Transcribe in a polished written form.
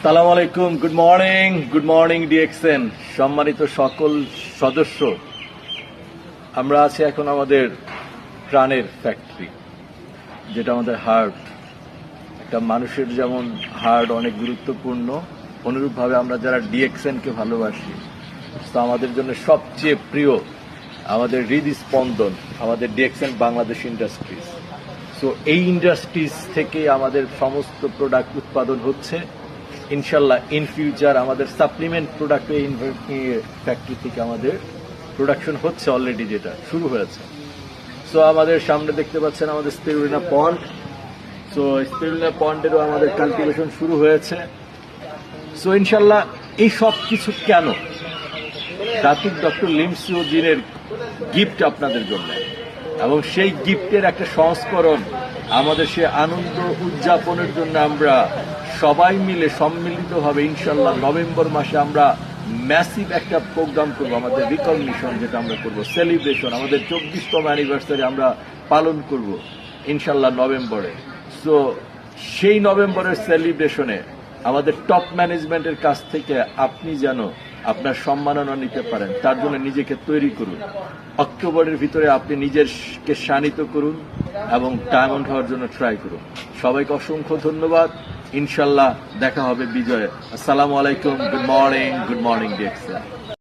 আসসালামু আলাইকুম, good morning DXN সম্মানিত সকল সদস্য। আমরা আছি এখন আমাদের প্রাণের ফ্যাক্টরি, যেটা আমাদের হার্ট। একটা মানুষের যেমন হার্ট অনেক গুরুত্বপূর্ণ, অনুরূপভাবে আমরা যারা ডিএক্সএনকে ভালোবাসি, তো আমাদের জন্য সবচেয়ে প্রিয়, আমাদের হৃদস্পন্দন আমাদের ডিএক্সএন বাংলাদেশ ইন্ডাস্ট্রিজ। সো এই ইন্ডাস্ট্রিজ থেকে আমাদের সমস্ত প্রোডাক্ট উৎপাদন হচ্ছে। ইনশাল্লাহ ইন ফিউচার আমাদের সাপ্লিমেন্ট প্রোডাক্ট এই ফ্যাক্টরি থেকে আমাদের প্রোডাকশন হচ্ছে, অলরেডি যেটা শুরু হয়েছে। সো আমাদের সামনে দেখতে পাচ্ছেন আমাদের স্পিরুলিনা পন্ড। সো স্পিরুলিনা পন্ডেরও আমাদের কাল্টিভেশন শুরু হয়েছে। সো ইনশাল্লাহ এই সব কিছু কেন? দাতুক ডক্টর লিমসুদ্দিনের গিফট আপনাদের জন্য, এবং সেই গিফটের একটা সংস্করণ আমাদের সে আনন্দ উদযাপনের জন্য আমরা সবাই মিলে সম্মিলিতভাবে ইনশাল্লাহ নভেম্বর মাসে আমরা ম্যাসিভ একটা প্রোগ্রাম করবো। আমাদের রিকগনিশন যেটা আমরা করবো, সেলিব্রেশন, আমাদের 24তম অ্যানিভার্সারি আমরা পালন করব ইনশাল্লাহ নভেম্বরে। সো সেই নভেম্বরের সেলিব্রেশনে আমাদের টপ ম্যানেজমেন্টের কাছ থেকে আপনি যেন আপনার সম্মাননা নিতে পারেন, তার জন্য নিজেকে তৈরি করুন। অক্টোবরের ভিতরে আপনি নিজেকে শানিত করুন এবং ডায়মন্ড হওয়ার জন্য ট্রাই করুন। সবাইকে অসংখ্য ধন্যবাদ। ইনশাল্লাহ দেখা হবে বিজয়ে। আসসালামু আলাইকুম, গুড মর্নিং ডিএক্সএন।